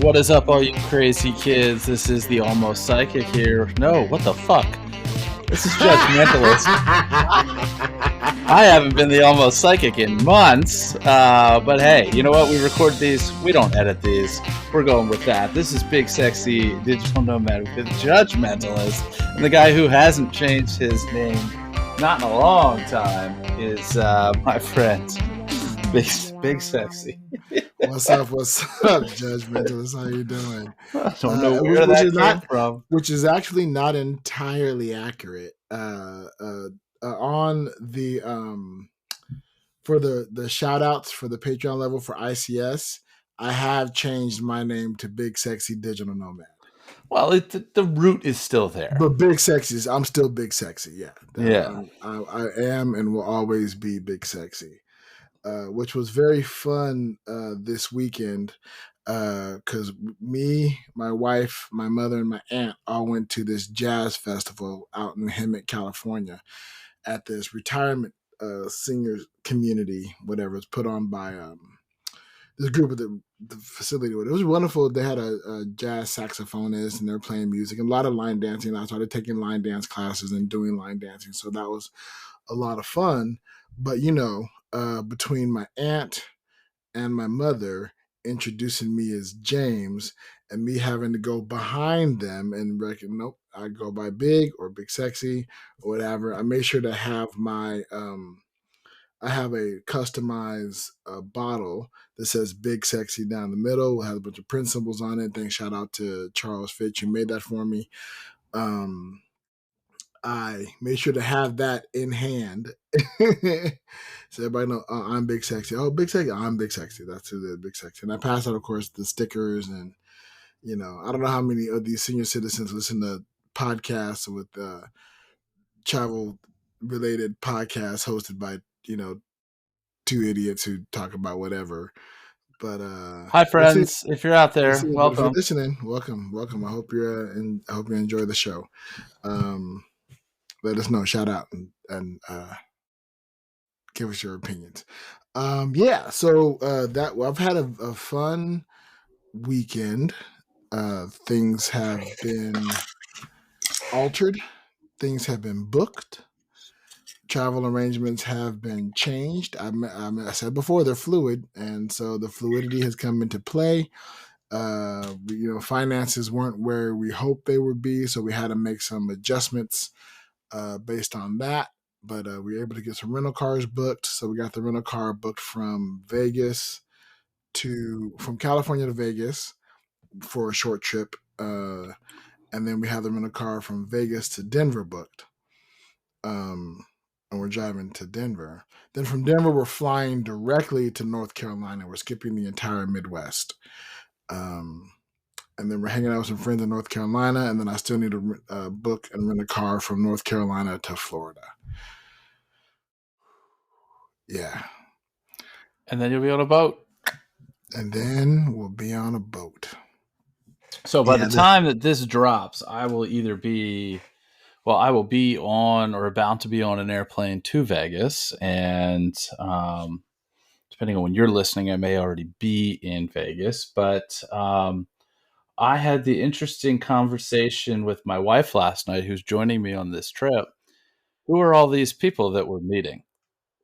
What is up, all you crazy kids? This is the Almost Psychic here. No, what the fuck? This is Mentalist. I haven't been the Almost Psychic in months, but hey, you know what? We record these. We don't edit these. We're going with that. This is Big Sexy Digital Nomad with Mentalist, and the guy who hasn't changed his name not in a long time is my friend, Big Sexy. What's up, Judgmentalist? How you doing? I don't know where that came from. Which is actually not entirely accurate. On the for the shout outs for the Patreon level for ICS, I have changed my name to Big Sexy Digital Nomad. Well, the root is still there. But Big Sexy, I'm still Big Sexy. Yeah. Yeah. I am and will always be Big Sexy. Which was very fun this weekend because me, my wife, my mother, and my aunt all went to this jazz festival out in Hemet, California at this retirement senior community, whatever. It's put on by this group at the facility. It was wonderful. They had a jazz saxophonist and they're playing music and a lot of line dancing. I started taking line dance classes and doing line dancing. So that was a lot of fun. But, between my aunt and my mother introducing me as James and me having to go behind them and reckon, nope, I go by Big or Big Sexy or whatever. I made sure to have my, I have a customized bottle that says Big Sexy down the middle. It has a bunch of print symbols on it. Thanks, shout out to Charles Fitch who made that for me. I made sure to have that in hand. So everybody know I'm Big Sexy. Oh, Big Sexy. I'm Big Sexy. That's who the Big Sexy. And I passed out, of course, the stickers. And, I don't know how many of these senior citizens listen to podcasts with travel-related podcasts hosted by, two idiots who talk about whatever. But hi, friends. If you're out there, welcome. If you're listening, welcome. I hope you enjoy the show. Let us know, shout out, and give us your opinions. So I've had a fun weekend. Things have been altered. Things have been booked. Travel arrangements have been changed. I said before, they're fluid, and so the fluidity has come into play. Finances weren't where we hoped they would be, so we had to make some adjustments based on that, but we were able to get some rental cars booked. So we got the rental car booked from California to Vegas for a short trip. And then we have the rental car from Vegas to Denver booked. And we're driving to Denver. Then from Denver, we're flying directly to North Carolina. We're skipping the entire Midwest. And then we're hanging out with some friends in North Carolina, and then I still need to book and rent a car from North Carolina to Florida. Yeah. And then you'll be on a boat. And then we'll be on a boat. So by the time that this drops, I will be on or about to be on an airplane to Vegas. And depending on when you're listening, I may already be in Vegas. But I had the interesting conversation with my wife last night, who's joining me on this trip. Who are all these people that we're meeting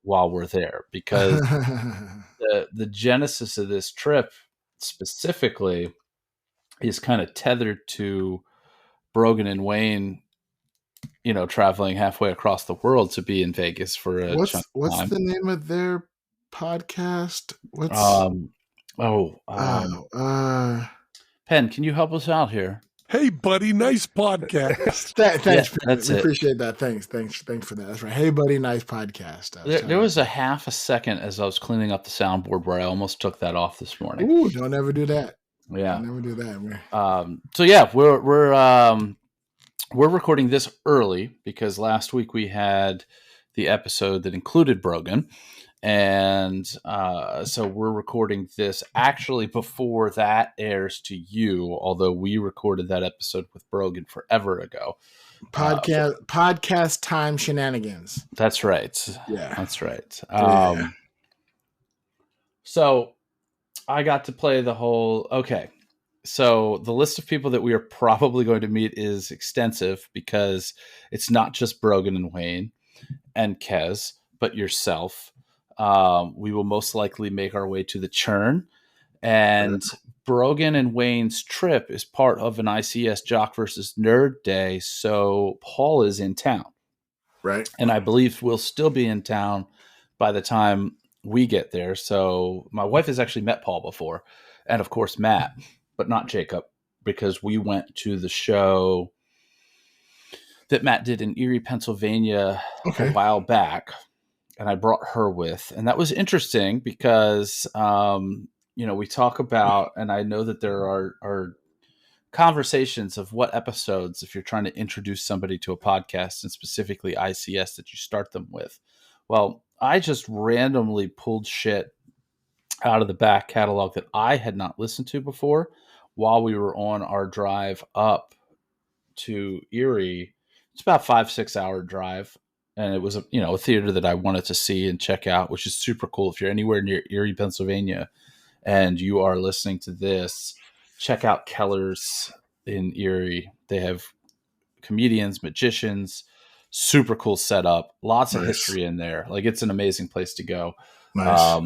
while we're there? Because the genesis of this trip specifically is kind of tethered to Brogan and Wayne, traveling halfway across the world to be in Vegas for a what's time. The name of their podcast? Penn, can you help us out here? Hey, buddy, nice podcast. Thanks. That's it. Appreciate that. Thanks for that. That's right. Hey, buddy, nice podcast. There was a half a second as I was cleaning up the soundboard where I almost took that off this morning. Ooh, don't ever do that. Yeah, don't never do that. We're recording this early because last week we had the episode that included Brogan. And so we're recording this actually before that airs to you, although we recorded that episode with Brogan forever ago. Podcast time shenanigans. That's right. Yeah. That's right. So I got to play the whole, okay, So the list of people that we are probably going to meet is extensive because it's not just Brogan and Wayne and Kez, but yourself. We will most likely make our way to the Churn. And Brogan and Wayne's trip is part of an ICS Jock versus Nerd Day. So Paul is in town. Right. And I believe we'll still be in town by the time we get there. So my wife has actually met Paul before. And of course, Matt, but not Jacob, because we went to the show that Matt did in Erie, Pennsylvania a while back. And I brought her with. And that was interesting because, we talk about, and I know that there are conversations of what episodes, if you're trying to introduce somebody to a podcast and specifically ICS, that you start them with. Well, I just randomly pulled shit out of the back catalog that I had not listened to before while we were on our drive up to Erie. It's about 5-6 hour drive. And it was a theater that I wanted to see and check out, which is super cool. If you're anywhere near Erie, Pennsylvania, and you are listening to this, check out Keller's in Erie. They have comedians, magicians, super cool setup, lots of history in there. Like, it's an amazing place to go. Nice.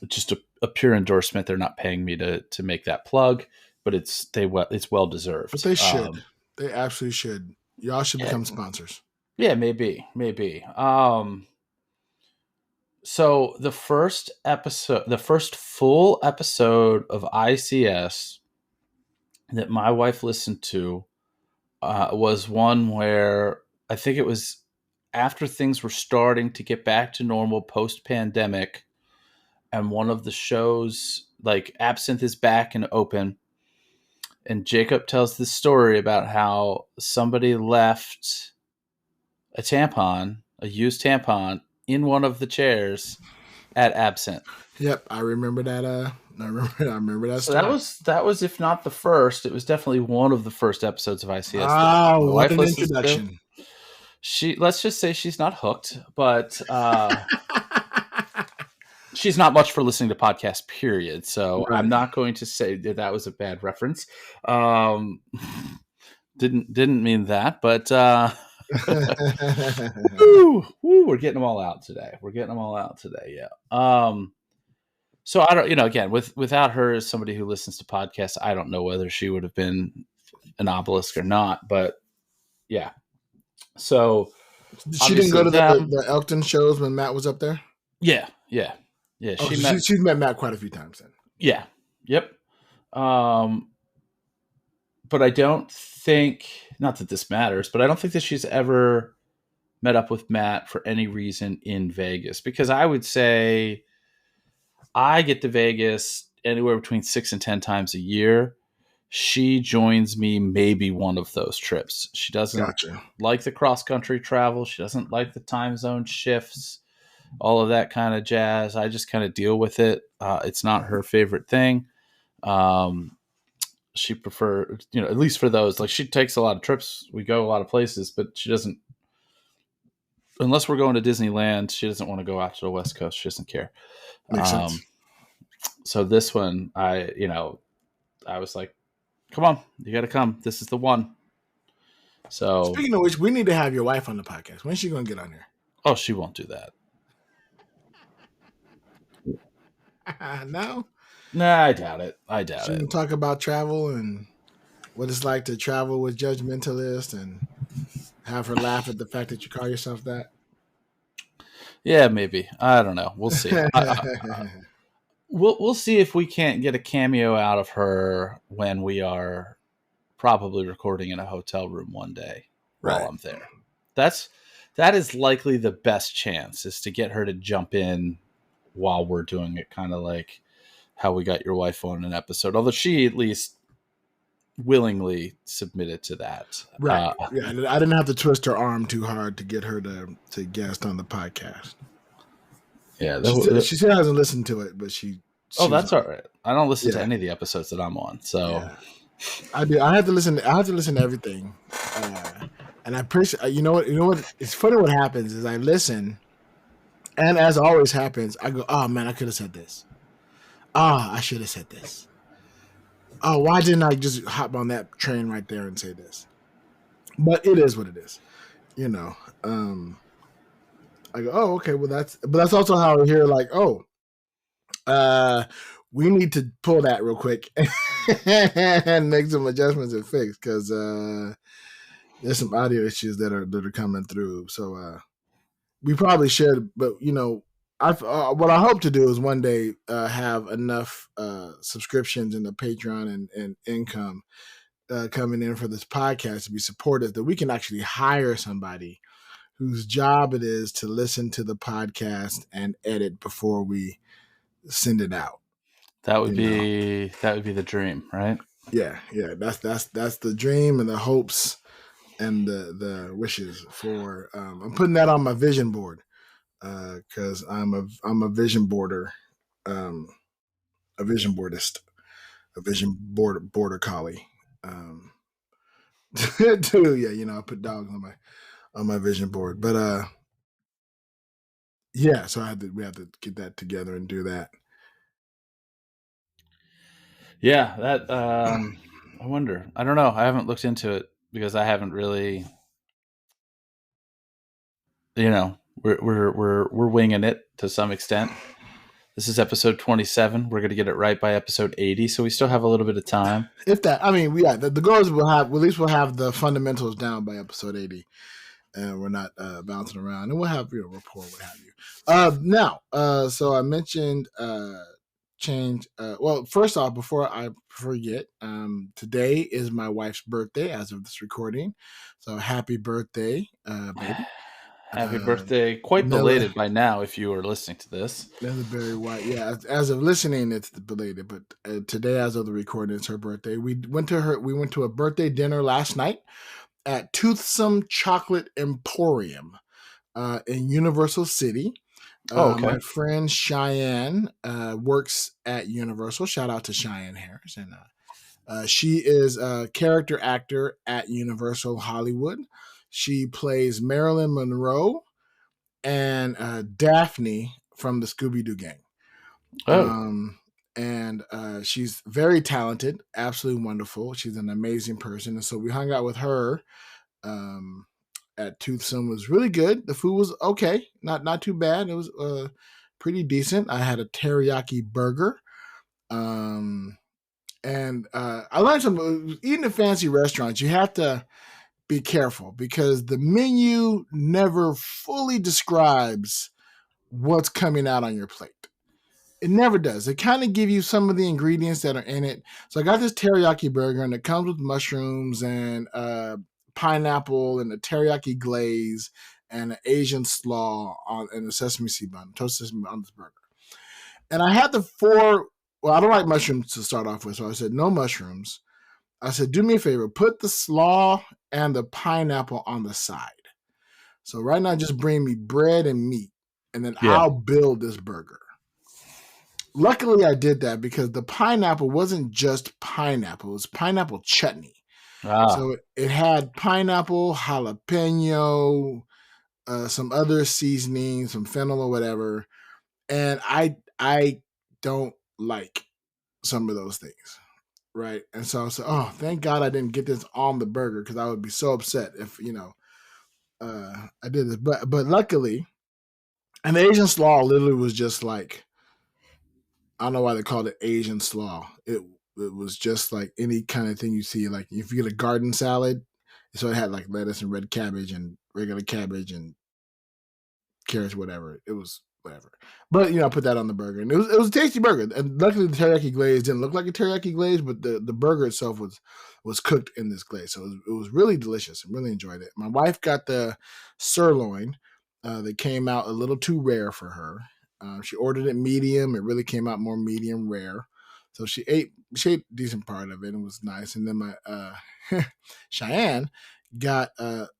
Just a pure endorsement. They're not paying me to make that plug, but it's well deserved. But they should. They absolutely should. Y'all should become sponsors. Yeah, maybe. So the first full episode of ICS that my wife listened to was one where I think it was after things were starting to get back to normal post-pandemic, and one of the shows, like, Absinthe is back and open, and Jacob tells this story about how somebody left a used tampon, in one of the chairs at Absinthe. Yep, I remember that. I remember that. So that was, if not the first, it was definitely one of the first episodes of ICS. Oh, what an introduction! Let's just say she's not hooked, but she's not much for listening to podcasts, period. So right. I'm not going to say that was a bad reference. Didn't mean that, but. We're getting them all out today. Yeah. So I don't, again, without her as somebody who listens to podcasts, I don't know whether she would have been an obelisk or not, but yeah. So she didn't go to the Elkton shows when Matt was up there? Yeah. She's met Matt quite a few times then. Yeah. Yep. But I don't think, not that this matters, but I don't think that she's ever met up with Matt for any reason in Vegas, because I would say I get to Vegas anywhere between 6 and 10 times a year. She joins me maybe one of those trips. She doesn't like the cross-country travel. She doesn't like the time zone shifts, all of that kind of jazz. I just kind of deal with it. It's not her favorite thing. She prefer, at least for those, like, she takes a lot of trips. We go a lot of places, but she doesn't, unless we're going to Disneyland, she doesn't want to go out to the West Coast. She doesn't care. Makes sense. So this one, I was like, come on, you got to come. This is the one. So speaking of which, we need to have your wife on the podcast. When's she going to get on here? Oh, she won't do that. No? Nah, I doubt it. She can talk about travel and what it's like to travel with Judge Mentalist and have her laugh at the fact that you call yourself that. Yeah, maybe. I don't know. We'll see. We'll see if we can't get a cameo out of her when we are probably recording in a hotel room one day while I'm there. That is likely the best chance, is to get her to jump in while we're doing it, kind of like how we got your wife on an episode, although she at least willingly submitted to that. Right. Yeah, I didn't have to twist her arm too hard to get her to guest on the podcast. Yeah. She still hasn't listened to it, but she that's all right. I don't listen to any of the episodes that I'm on. So yeah. I do. I have to listen to everything. And I appreciate, you know what? It's funny what happens is I listen, and as always happens, I go, oh man, I could have said this. I should have said this. oh, why didn't I just hop on that train right there and say this? But it is what it is, you know. I go, oh, okay, well but that's also how I hear like, oh, we need to pull that real quick and make some adjustments and fix because there's some audio issues that are coming through. So we probably should, but what I hope to do is one day have enough subscriptions in the Patreon and income coming in for this podcast to be supportive that we can actually hire somebody whose job it is to listen to the podcast and edit before we send it out. That would be the dream, right? Yeah. That's the dream and the hopes and the wishes for. I'm putting that on my vision board because I'm a vision boarder, a vision boardist, a vision border collie. Too, yeah. I put dogs on my vision board, but yeah. So we had to get that together and do that. Yeah, that I wonder. I don't know. I haven't looked into it because I haven't really. We're winging it to some extent. This is episode 27. We're going to get it right by episode 80, so we still have a little bit of time. If that, I mean, the goal is at least we'll have the fundamentals down by episode 80, and we're not bouncing around, and we'll have rapport, what have you. Now, so I mentioned change. Well, first off, before I forget, today is my wife's birthday as of this recording, so happy birthday, baby. Happy birthday. Quite belated by now if you are listening to this. Nellie Berry White. Yeah, as of listening, it's belated. But today, as of the recording, it's her birthday. We went to a birthday dinner last night at Toothsome Chocolate Emporium in Universal City. Okay. My friend Cheyenne works at Universal. Shout out to Cheyenne Harris. And she is a character actor at Universal Hollywood. She plays Marilyn Monroe and Daphne from the Scooby-Doo gang. And she's very talented, absolutely wonderful. She's an amazing person. And so we hung out with her at Toothsome. It was really good. The food was okay, not too bad. It was pretty decent. I had a teriyaki burger. And I learned something. Eating at fancy restaurants, you have to be careful because the menu never fully describes what's coming out on your plate. It never does. It kind of give you some of the ingredients that are in it. So I got this teriyaki burger, and it comes with mushrooms and pineapple and a teriyaki glaze and an Asian slaw and a sesame seed bun, toasted sesame on this burger. And I had I don't like mushrooms to start off with, so I said no mushrooms. I said, do me a favor, put the slaw and the pineapple on the side. So right now, just bring me bread and meat, and then I'll build this burger. Luckily, I did that because the pineapple wasn't just pineapple. It was pineapple chutney. So it had pineapple, jalapeno, some other seasoning, some fennel or whatever. And I don't like some of those things. Right. And so I said, oh, thank God I didn't get this on the burger because I would be so upset if, I did this. But luckily, and the Asian slaw literally was just like, I don't know why they called it Asian slaw. It was just like any kind of thing you see. Like if you get a garden salad, so it had like lettuce and red cabbage and regular cabbage and carrots, whatever. It was whatever. But I put that on the burger, and it was a tasty burger. And luckily, the teriyaki glaze didn't look like a teriyaki glaze, but the burger itself was cooked in this glaze, so it was really delicious. I really enjoyed it. My wife got the sirloin that came out a little too rare for her. She ordered it medium. It really came out more medium rare. So she ate a decent part of it. It was nice. And then my Cheyenne got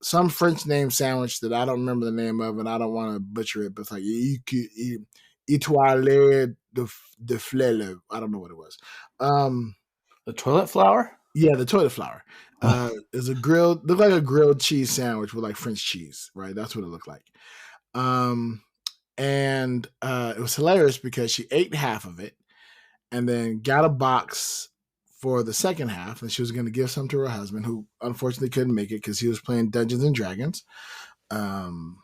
some French name sandwich that I don't remember the name of, and I don't want to butcher it, but it's like Etoile de Flele. I don't know what it was. The toilet flour? Yeah, the toilet flour. Is looked like a grilled cheese sandwich with like French cheese, right? That's what it looked like. And it was hilarious because she ate half of it and then got a box for the second half, and she was going to give some to her husband, who unfortunately couldn't make it because he was playing Dungeons and Dragons. And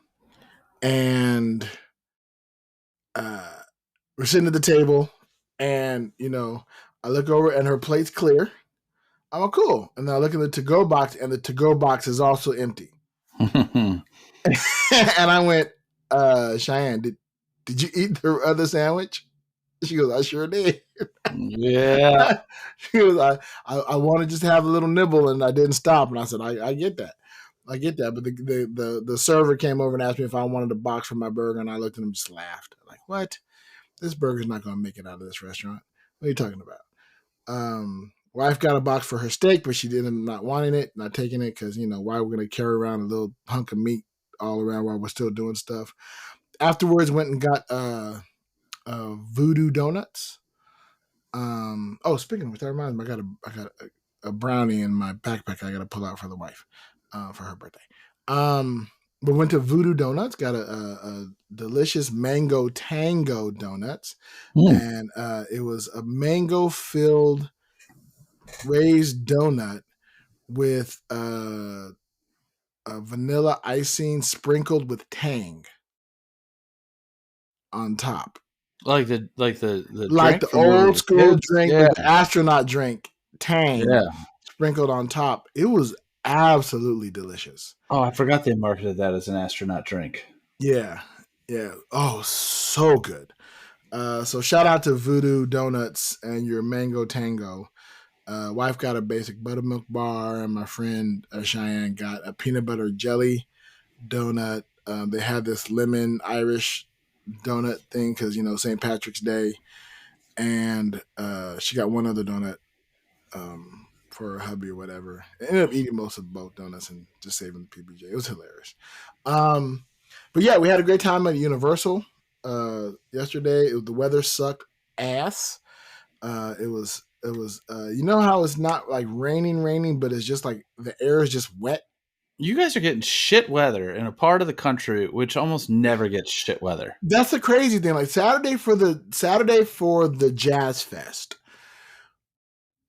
we're sitting at the table, and I look over, and her plate's clear. I'm like, cool. And then I look in the to-go box, and the to-go box is also empty. And I went, Cheyenne, did you eat the other sandwich? She goes, I sure did. Yeah. She goes, I want to just have a little nibble, and I didn't stop. And I said, I get that. I get that. But the server came over and asked me if I wanted a box for my burger, and I looked at him and just laughed. I'm like, what? This burger's not going to make it out of this restaurant. What are you talking about? Wife got a box for her steak, but she didn't not wanting it, not taking it, because, why we're going to carry around a little hunk of meat all around while we're still doing stuff. Afterwards, went and got voodoo donuts. Speaking of which, that reminds me, I got a brownie in my backpack I got to pull out for the wife for her birthday. But went to Voodoo Donuts, got a delicious mango tango donuts, and it was a mango-filled raised donut with a vanilla icing sprinkled with tang on top. Like the old school drink, the astronaut drink, tang sprinkled on top. It was absolutely delicious. Oh, I forgot they marketed that as an astronaut drink. Yeah. Oh, so good. So shout out to Voodoo Donuts and your mango tango. Wife got a basic buttermilk bar, and my friend Cheyenne got a peanut butter jelly donut. They had this lemon Irish donut thing because St. Patrick's Day, and she got one other donut for her hubby or whatever. I ended up eating most of both donuts and just saving the PBJ. It was hilarious. But yeah, we had a great time at Universal yesterday. The weather sucked ass. It was how it's not like raining, but it's just like the air is just wet. You guys are getting shit weather in a part of the country which almost never gets shit weather. That's the crazy thing. Like Saturday for the Jazz Fest,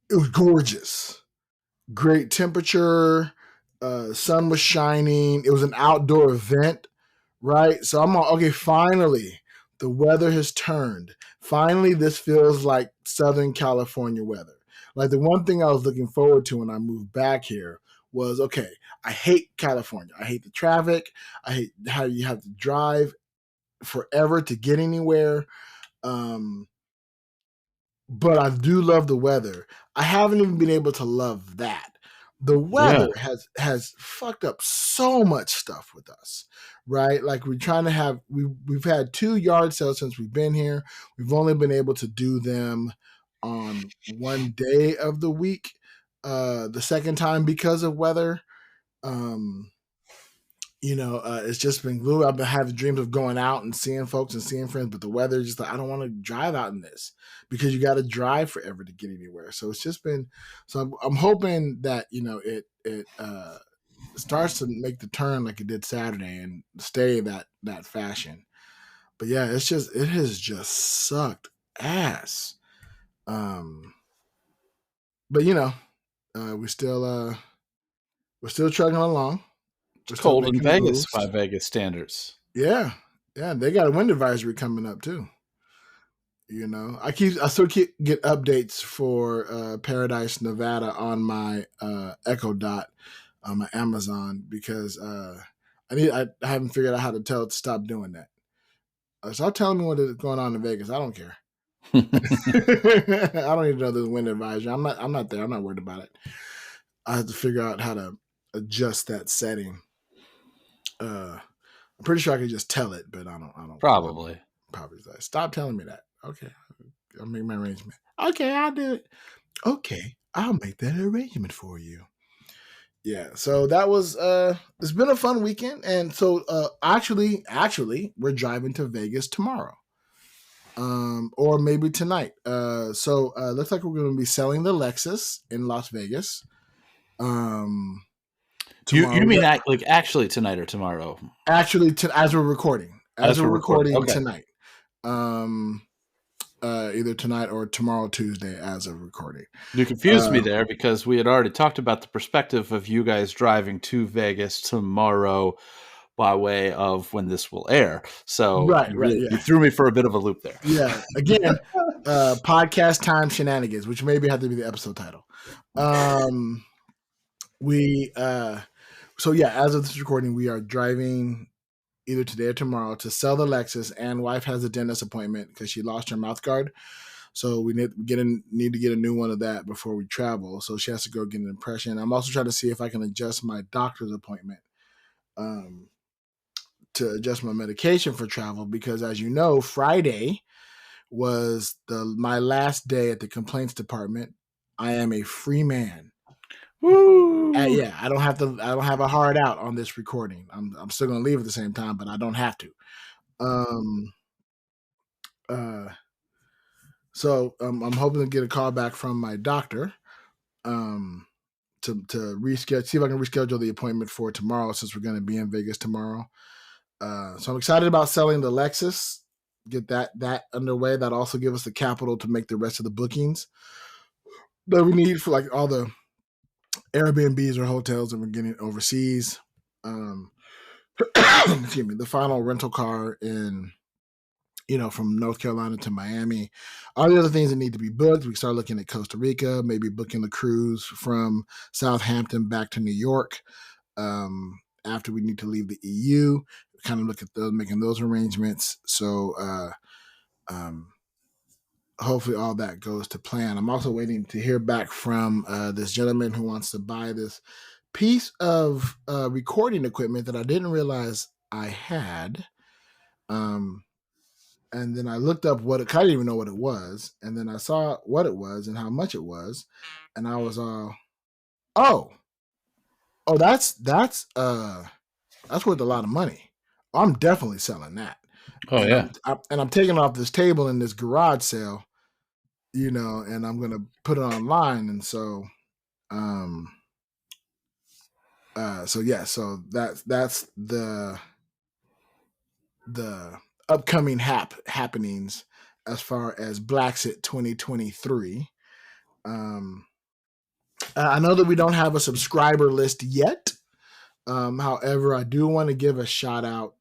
it was gorgeous. Great temperature. Sun was shining. It was an outdoor event, right? So I'm okay. Finally, the weather has turned. Finally, this feels like Southern California weather. Like the one thing I was looking forward to when I moved back here was, okay, I hate California. I hate the traffic. I hate how you have to drive forever to get anywhere. But I do love the weather. I haven't even been able to love that. The weather has fucked up so much stuff with us, right? Like we're trying to have, we've had 2 yard sales since we've been here. We've only been able to do them on one day of the week. The second time because of weather. It's just been glue. I've been having dreams of going out and seeing folks and seeing friends, but the weather is just like, I don't want to drive out in this because you got to drive forever to get anywhere. So it's just been, I'm hoping that, it starts to make the turn like it did Saturday and stay that fashion. But yeah, it has just sucked ass. But we're still chugging along. It's cold in Vegas by Vegas standards. Yeah. They got a wind advisory coming up too. I still get updates for Paradise, Nevada on my Echo Dot on my Amazon because I haven't figured out how to tell it to stop doing that. Stop telling me what is going on in Vegas. I don't care. I don't need to know there's a wind advisory. I'm not there. I'm not worried about it. I have to figure out how to adjust that setting. I'm pretty sure I could just tell it, but I don't. Probably. Stop telling me that. Okay, I'll make my arrangement. Okay, I'll do it. Okay, I'll make that arrangement for you. Yeah, so that was it's been a fun weekend, and so actually we're driving to Vegas tomorrow. Or maybe tonight. So looks like we're going to be selling the Lexus in Las Vegas. You mean like actually tonight or tomorrow? Actually, as we're recording. As we're recording okay. tonight. either tonight or tomorrow, Tuesday, as of recording. You confused me there because we had already talked about the perspective of you guys driving to Vegas tomorrow by way of when this will air. So you threw me for a bit of a loop there. Yeah. Again, podcast time shenanigans, which maybe have to be the episode title. So yeah, as of this recording, we are driving either today or tomorrow to sell the Lexus, and wife has a dentist appointment because she lost her mouth guard. So we need to get a new one of that before we travel. So she has to go get an impression. I'm also trying to see if I can adjust my doctor's appointment to adjust my medication for travel, because as you know, Friday was my last day at the complaints department. I am a free man. Woo! Yeah, I don't have a hard out on this recording. I'm still gonna leave at the same time, but I don't have to. So I'm hoping to get a call back from my doctor to reschedule, see if I can reschedule the appointment for tomorrow, since we're going to be in Vegas tomorrow. So I'm excited about selling the Lexus, get that underway. That also give us the capital to make the rest of the bookings that we need for like all the Airbnbs or hotels that we're getting overseas. Excuse me, the final rental car from North Carolina to Miami, all the other things that need to be booked. We start looking at Costa Rica, maybe booking the cruise from Southampton back to New York. After we need to leave the EU, kind of look at making those arrangements. So hopefully all that goes to plan. I'm also waiting to hear back from this gentleman who wants to buy this piece of recording equipment that I didn't realize I had. And then I looked up I didn't even know what it was. And then I saw what it was and how much it was. And I was that's worth a lot of money. I'm definitely selling that. I'm taking it off this table in this garage sale, and I'm going to put it online. And so, so that's the upcoming happenings as far as Blacksit 2023. I know that we don't have a subscriber list yet. However, I do want to give a shout out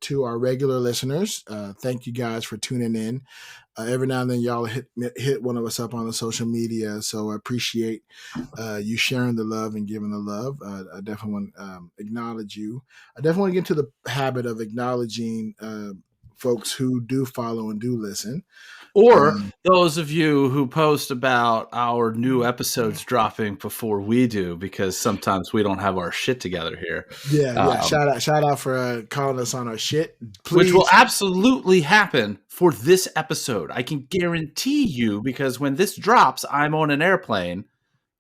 to our regular listeners. Thank you guys for tuning in. Every now and then y'all hit one of us up on the social media. So I appreciate you sharing the love and giving the love. I definitely want to acknowledge you. I definitely want to get into the habit of acknowledging folks who do follow and do listen. Or those of you who post about our new episodes dropping before we do, because sometimes we don't have our shit together here. Yeah. Shout out for calling us on our shit. Please. Which will absolutely happen for this episode. I can guarantee you, because when this drops, I'm on an airplane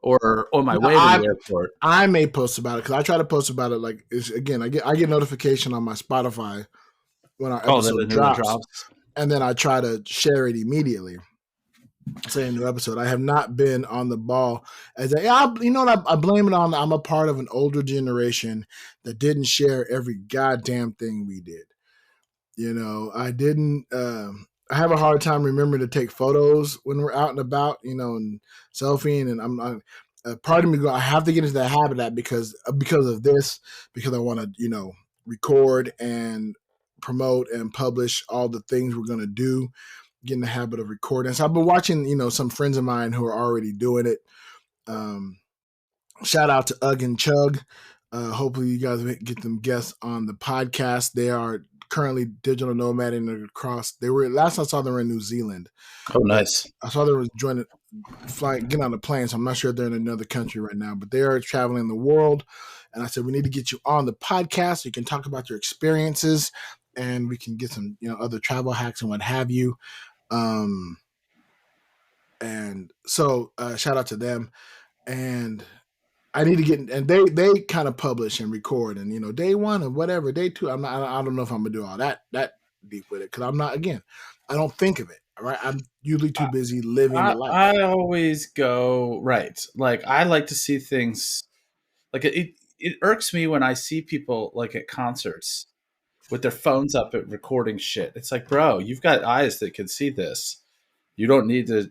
or on my way to the airport. I may post about it because I try to post about it. I get notification on my Spotify when our episode drops. And then I try to share it immediately. Say a new episode. I have not been on the ball I blame it on. I'm a part of an older generation that didn't share every goddamn thing we did. I didn't. I have a hard time remembering to take photos when we're out and about. And selfieing, and I'm part of me go. I have to get into that habit of that because of this. Because I want to record and promote and publish all the things we're going to do, get in the habit of recording. So I've been watching, some friends of mine who are already doing it. Shout out to Ugg and Chug. Hopefully you guys get them guests on the podcast. They are currently digital nomading across. Last I saw them were in New Zealand. Oh, nice. I saw they were getting on a plane. So I'm not sure if they're in another country right now, but they are traveling the world. And I said, we need to get you on the podcast so you can talk about your experiences, and we can get some, other travel hacks and what have you. And so shout out to them. And I need to get, and they kind of publish and record, and day one or whatever, day two. I don't know if I'm gonna do all that deep with it, because I'm not. Again, I don't think of it. Right, I'm usually too busy living the life. I always go right. Like, I like to see things. Like, it irks me when I see people like at concerts with their phones up at recording shit. It's like, bro, you've got eyes that can see this. You don't need to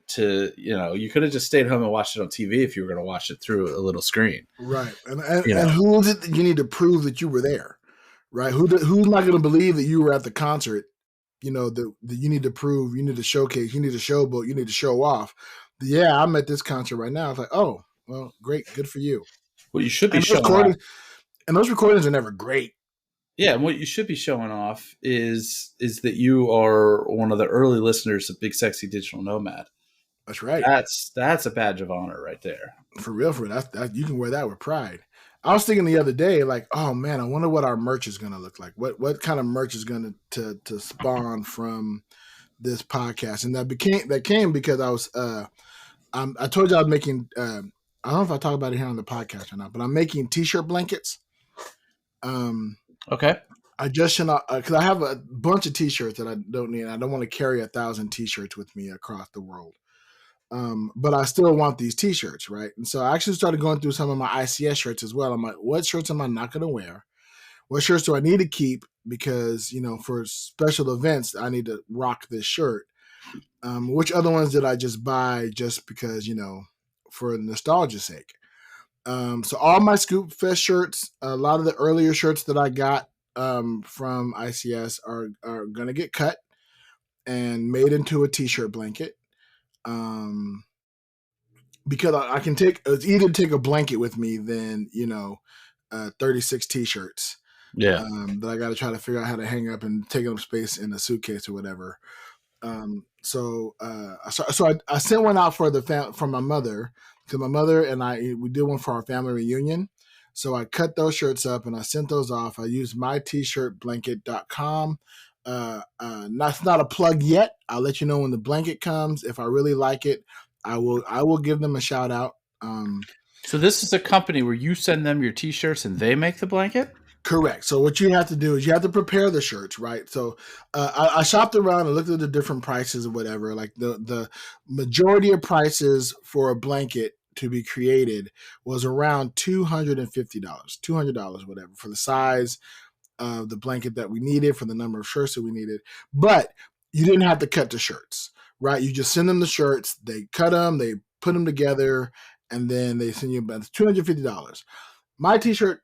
you could have just stayed home and watched it on TV if you were going to watch it through a little screen. Right. And who is it that you need to prove that you were there? Right. Who's not going to believe that you were at the concert? That you need to prove, you need to showcase, you need to showboat, you need to show off. Yeah, I'm at this concert right now. It's like, oh, well, great. Good for you. What you should be showing off. And those recordings are never great. Yeah, and what you should be showing off is that you are one of the early listeners of Big Sexy Digital Nomad. That's right. That's a badge of honor right there. For real, that you can wear that with pride. I was thinking the other day, like, oh man, I wonder what our merch is going to look like. What kind of merch is going to spawn from this podcast? And that came because I was I told you I was making I don't know if I talk about it here on the podcast or not, but I'm making t-shirt blankets. Okay. I just because I have a bunch of t-shirts that I don't need. I don't want to carry 1,000 t-shirts with me across the world. But I still want these t-shirts, right? And so I actually started going through some of my ICS shirts as well. I'm like, what shirts am I not going to wear? What shirts do I need to keep? Because, for special events, I need to rock this shirt. Which other ones did I just buy just because, for nostalgia's sake? So all my Scoop Fest shirts, a lot of the earlier shirts that I got from ICS are going to get cut and made into a t-shirt blanket. Because I can it's easier to take a blanket with me than 36 t-shirts. Yeah. That I got to try to figure out how to hang up and take up space in a suitcase or whatever. So I sent one out for my mother, because my mother and we did one for our family reunion. So I cut those shirts up and I sent those off. I used mytshirtblanket.com. That's not a plug yet. I'll let you know when the blanket comes. If I really like it, I will give them a shout out. So this is a company where you send them your t-shirts and they make the blanket? Correct. So what you have to do is you have to prepare the shirts, right? So I shopped around and looked at the different prices or whatever. Like the majority of prices for a blanket to be created was around $250, $200, whatever, for the size of the blanket that we needed, for the number of shirts that we needed. But you didn't have to cut the shirts, right? You just send them the shirts, they cut them, they put them together, and then they send you about $250. My t-shirt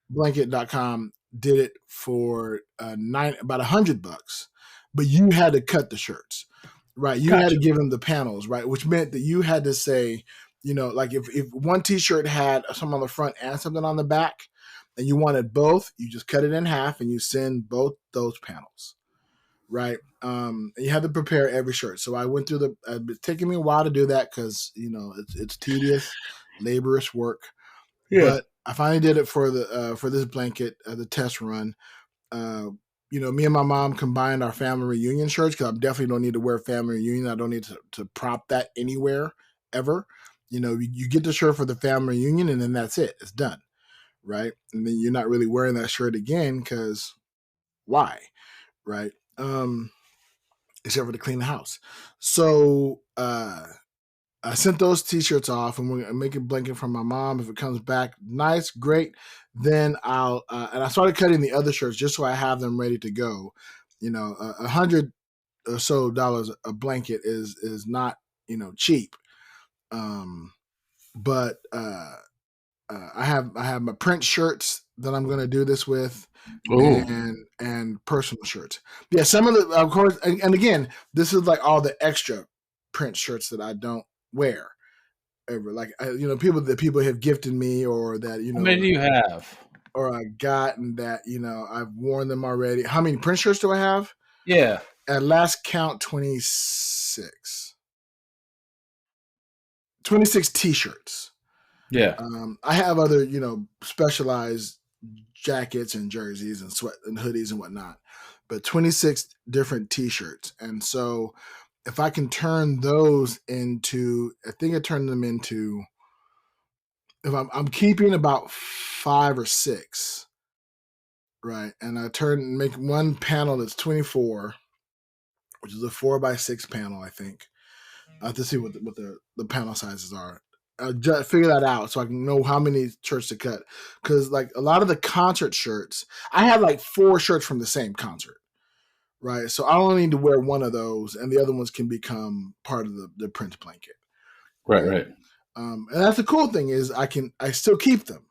blanket.com did it for about $100, but you had to cut the shirts, right? You had to give them the panels, right? Which meant that you had to say, like if one t-shirt had something on the front and something on the back, and you wanted both, you just cut it in half and you send both those panels, right? And you had to prepare every shirt. So I went through it's taking me a while to do that because it's tedious, laborious work. Yeah. But I finally did it for this blanket, the test run. Me and my mom combined our family reunion shirts, because I definitely don't need to wear family reunion. I don't need to prop that anywhere ever. You get the shirt for the family reunion and then that's it. It's done, right? And then you're not really wearing that shirt again because why, right? Except for to clean the house. So I sent those t-shirts off, and we're going to make a blanket from my mom. If it comes back nice, great. Then I'll and I started cutting the other shirts just so I have them ready to go. $100 or so a blanket is not cheap. But I have my print shirts that I'm going to do this with. And personal shirts. Yeah, some of the, of course, and again, this is like all the extra print shirts that I don't wear ever. Like people have gifted me, or that How many do you have? Or I got, and that I've worn them already. How many print shirts do I have? Yeah, at last count, 26. 26 t-shirts. Yeah. I have other specialized jackets and jerseys and sweat and hoodies and whatnot, but 26 different t-shirts. And so if I can turn those into, I think I turned them into, if I'm keeping about 5 or 6, right? And I make one panel that's 24, which is a 4x6 panel, I think. I have to see what the panel sizes are. I'll just figure that out so I can know how many shirts to cut. Because like a lot of the concert shirts, I have like 4 shirts from the same concert, right? So I only need to wear one of those, and the other ones can become part of the print blanket. Right. And that's the cool thing is I still keep them,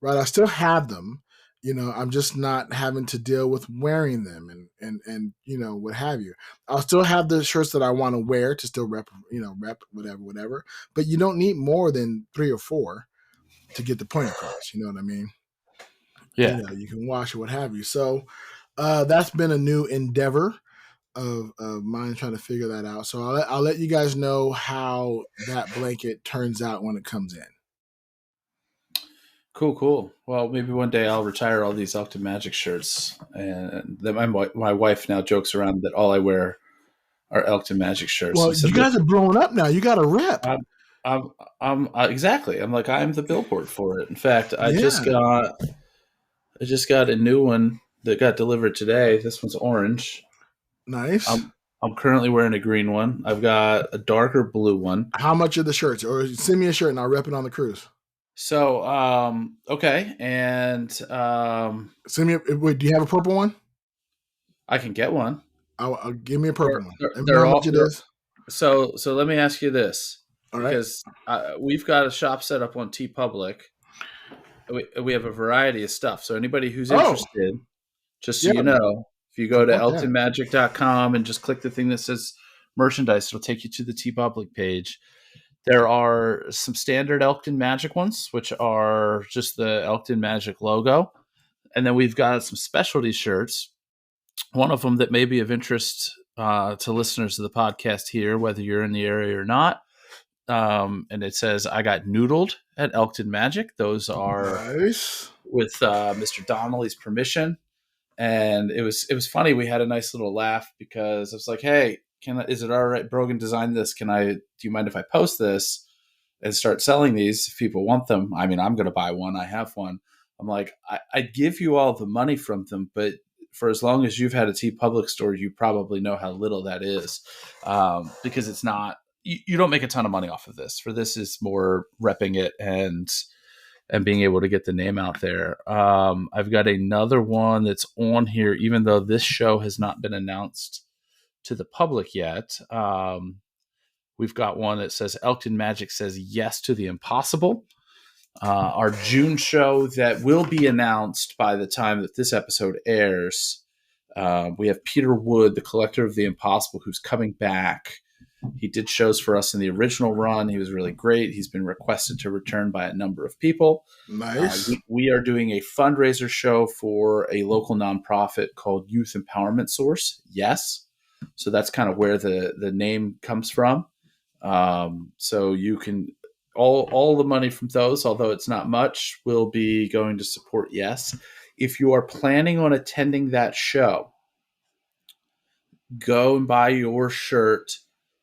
right? I still have them. I'm just not having to deal with wearing them and what have you. I'll still have the shirts that I want to wear to still rep whatever. But you don't need more than 3 or 4 to get the point across. You know what I mean? Yeah. You can wash or what have you. So that's been a new endeavor of mine trying to figure that out. So I'll let you guys know how that blanket turns out when it comes in. Cool. Well, maybe one day I'll retire all these Elkton Magic shirts, and then my wife now jokes around that all I wear are Elkton Magic shirts. Well, you guys are blowing up now. You got a rep. I'm exactly. I'm like I'm the billboard for it. In fact, I Yeah. just got a new one that got delivered today. This one's orange. Nice. I'm currently wearing a green one. I've got a darker blue one. How much are the shirts? Or send me a shirt and I'll rep it on the cruise. So, okay, and send me. Wait, do you have a purple one? I can get one. I'll give me a purple one. They're how much it is. So let me ask you this, all because we've got a shop set up on TeePublic. We have a variety of stuff. So anybody who's interested, just so you know, if you go to elktonmagic.com and just click the thing that says merchandise, it'll take you to the TeePublic page. There are some standard Elkton Magic ones, which are just the Elkton Magic logo. And then we've got some specialty shirts. One of them that may be of interest to listeners of the podcast here, whether you're in the area or not. And it says, I got noodled at Elkton Magic. Those are nice. With Mr. Donnelly's permission. And it was funny. We had a nice little laugh because I was like, hey, is it all right? Brogan designed this. Do you mind if I post this and start selling these if people want them? I mean, I'm going to buy one. I have one. I'm like, I'd give you all the money from them, but for as long as you've had a TeePublic store, you probably know how little that is, because it's not, you don't make a ton of money off of this. For this is more repping it and being able to get the name out there. I've got another one that's on here, even though this show has not been announced to the public yet. We've got one that says Elkton Magic says yes to the impossible. Our June show that will be announced by the time that this episode airs. We have Peter Wood, the collector of the impossible, who's coming back. He did shows for us in the original run. He was really great. He's been requested to return by a number of people. Nice. We are doing a fundraiser show for a local nonprofit called Youth Empowerment Source. Yes. So that's kind of where the name comes from. So you can all the money from those, although it's not much, will be going to support Yes. If you are planning on attending that show, go and buy your shirt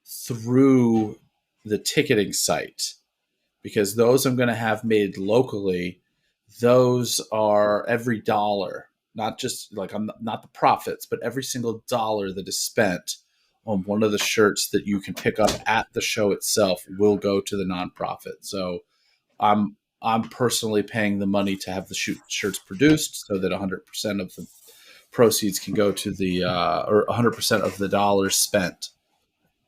through the ticketing site, because those I'm going to have made locally. Those are every dollar, not just like I'm not the profits, but every single dollar that is spent on one of the shirts that you can pick up at the show itself will go to the nonprofit. So I'm personally paying the money to have the shirts produced so that 100% of the proceeds can go to the or 100% of the dollars spent.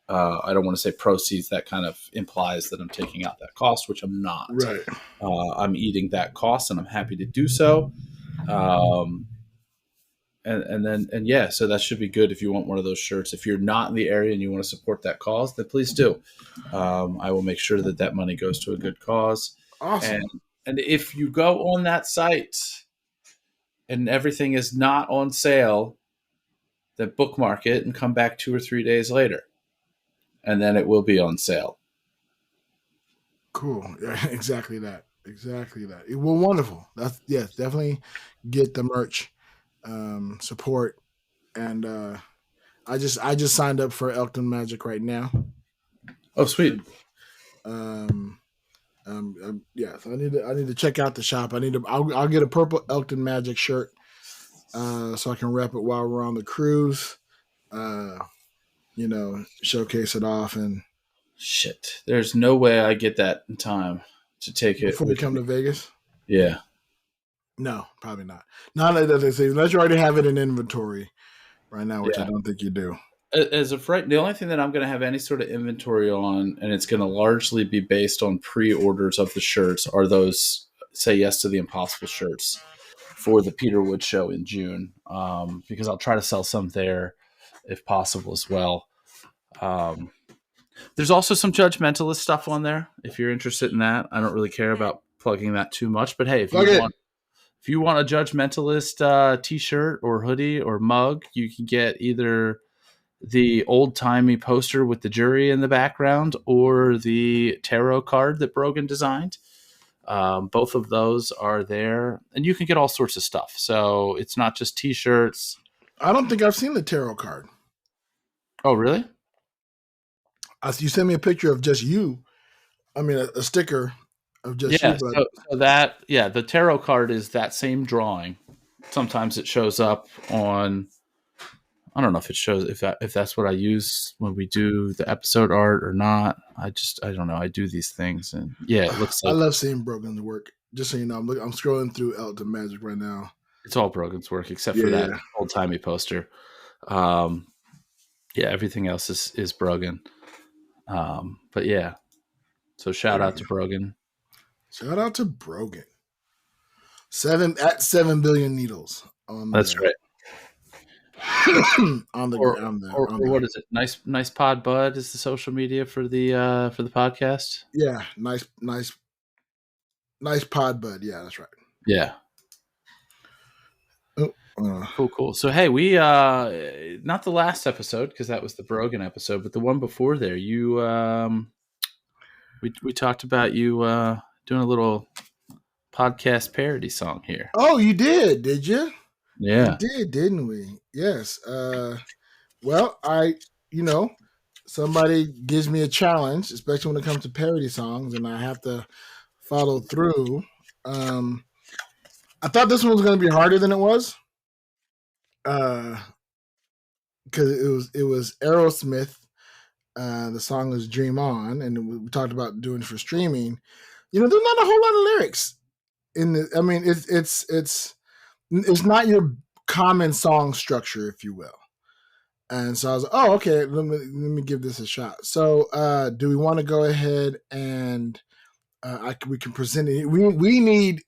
I don't want to say proceeds. That kind of implies that I'm taking out that cost, which I'm not. Right. I'm eating that cost, and I'm happy to do so. So that should be good if you want one of those shirts. If you're not in the area and you want to support that cause, then please do. I will make sure that money goes to a good cause. Awesome. And if you go on that site and everything is not on sale, then bookmark it and come back 2 or 3 days later, and then it will be on sale. Cool. Yeah, exactly that. Well, wonderful. That's definitely get the merch. Support, and I just signed up for Elkton Magic right now. Oh, sweet. So I need to check out the shop. I'll get a purple Elkton Magic shirt, so I can rep it while we're on the cruise. Showcase it off and shit. There's no way I get that in time to take it before we come to Vegas. Yeah. No, probably not. Not that they say unless you already have it in inventory, right now, which I don't think you do. As of right, the only thing that I'm going to have any sort of inventory on, and it's going to largely be based on pre-orders of the shirts, are those Say Yes to the Impossible shirts for the Peter Wood show in June, because I'll try to sell some there if possible as well. There's also some Judgmentalist stuff on there if you're interested in that. I don't really care about plugging that too much, but hey, if you want a Judgmentalist t-shirt or hoodie or mug, you can get either the old-timey poster with the jury in the background or the tarot card that Brogan designed. Both of those are there, and you can get all sorts of stuff. So it's not just t-shirts. I don't think I've seen the tarot card. Oh, really? You sent me a picture of just you. I mean, a sticker of just you. So the tarot card is that same drawing. Sometimes it shows up on. I don't know if it shows if that's what I use when we do the episode art or not. I don't know. I do these things, and it looks like. I love seeing Brogan's work. Just so you know, I'm scrolling through Elton Magic right now. It's all Brogan's work except for that old timey poster. Everything else is Brogan. But yeah, so shout out to Brogan. Shout out to Brogan. 7 billion needles. That's right. on the what is it? Nice pod bud is the social media for the podcast. Yeah, nice pod bud. Yeah, that's right. Yeah. Cool. So hey, we not the last episode because that was the Brogan episode, but the one before there, you we talked about you doing a little podcast parody song here. Oh, you did you? Yeah, we did, didn't we? Yes. Well, somebody gives me a challenge, especially when it comes to parody songs, and I have to follow through. I thought this one was going to be harder than it was. Because it was Aerosmith. The song is "Dream On," and we talked about doing it for streaming. There's not a whole lot of lyrics in the. I mean, it's not your common song structure, if you will. And so I was like, "Oh, okay. Let me give this a shot." So, do we want to go ahead and we can present it? We need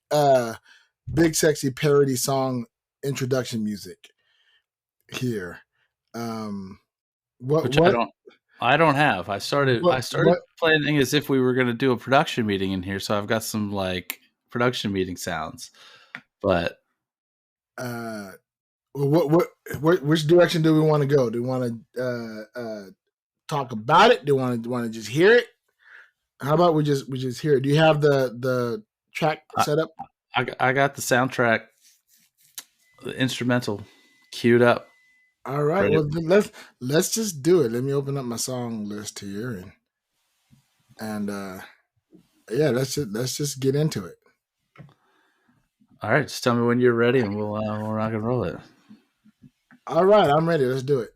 Big Sexy parody song introduction music here. Which I don't have. I started planning as if we were going to do a production meeting in here, so I've got some like production meeting sounds. But which direction do we want to go? Do we want to talk about it? Do we want to just hear it? How about we just hear it? Do you have the track set up? I got the soundtrack, the instrumental queued up. All right. Well, then let's just do it. Let me open up my song list here and let's just get into it. All right, just tell me when you're ready, and we'll rock and roll it. All right, I'm ready. Let's do it.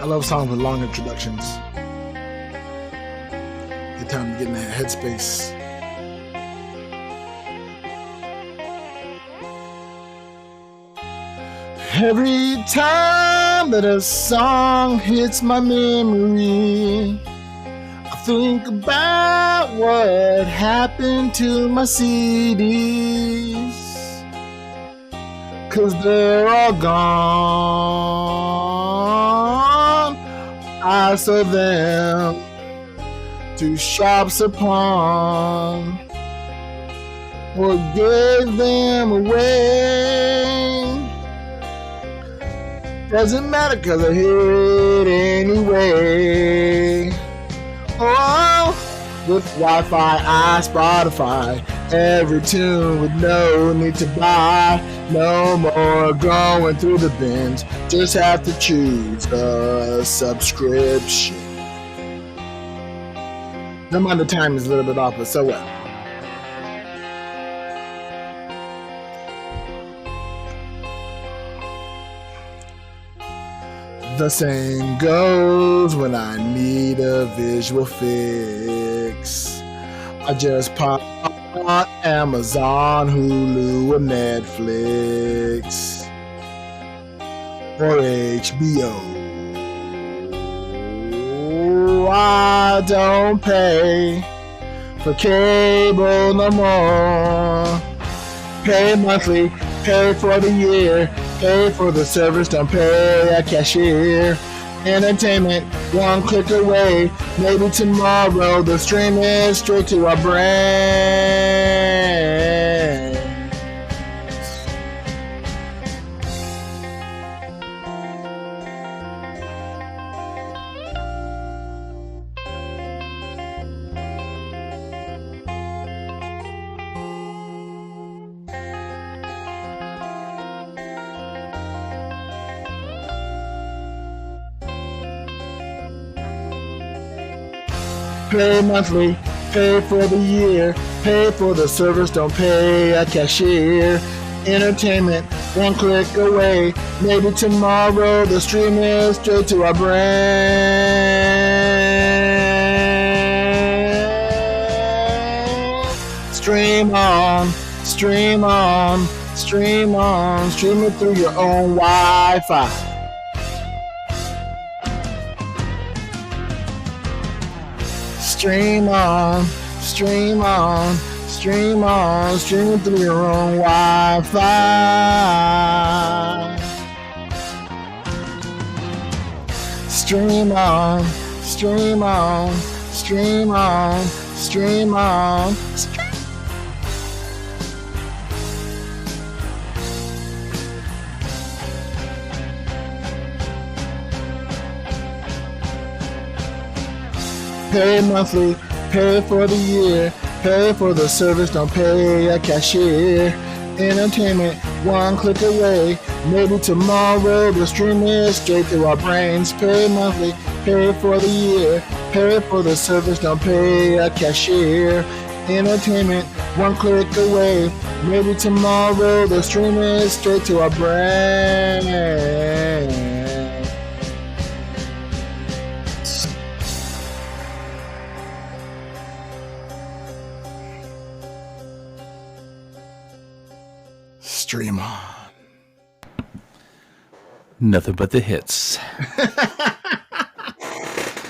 I love songs with long introductions. Good time to get in that headspace. Every time that a song hits my memory, I think about what happened to my CDs. 'Cause they're all gone. I sold them to shops upon, or gave them away. Doesn't matter 'cause I hear it anyway. Oh, with Wi-Fi, Spotify, every tune with no need to buy. No more going through the bins. Just have to choose a subscription. Never mind, the time is a little bit off, but so well. The same goes when I need a visual fix. I just pop on Amazon, Hulu, or Netflix, or HBO. I don't pay for cable no more. Pay monthly, pay for the year, pay for the service, don't pay a cashier. Entertainment, one click away. Maybe tomorrow the stream is straight to our brain. Pay monthly, pay for the year, pay for the service, don't pay a cashier. Entertainment, one click away. Maybe tomorrow the stream is straight to our brain. Stream on, stream on, stream on, stream it through your own Wi-Fi. Stream on, stream on, stream on, stream it through your own Wi-Fi. Stream on, stream on, stream on, stream on. Pay monthly, pay for the year, pay for the service, don't pay a cashier. Entertainment, one click away. Maybe tomorrow the stream is straight to our brains. Pay monthly, pay for the year, pay for the service, don't pay a cashier. Entertainment, one click away. Maybe tomorrow the stream is straight to our brain. Stream on. Nothing but the hits.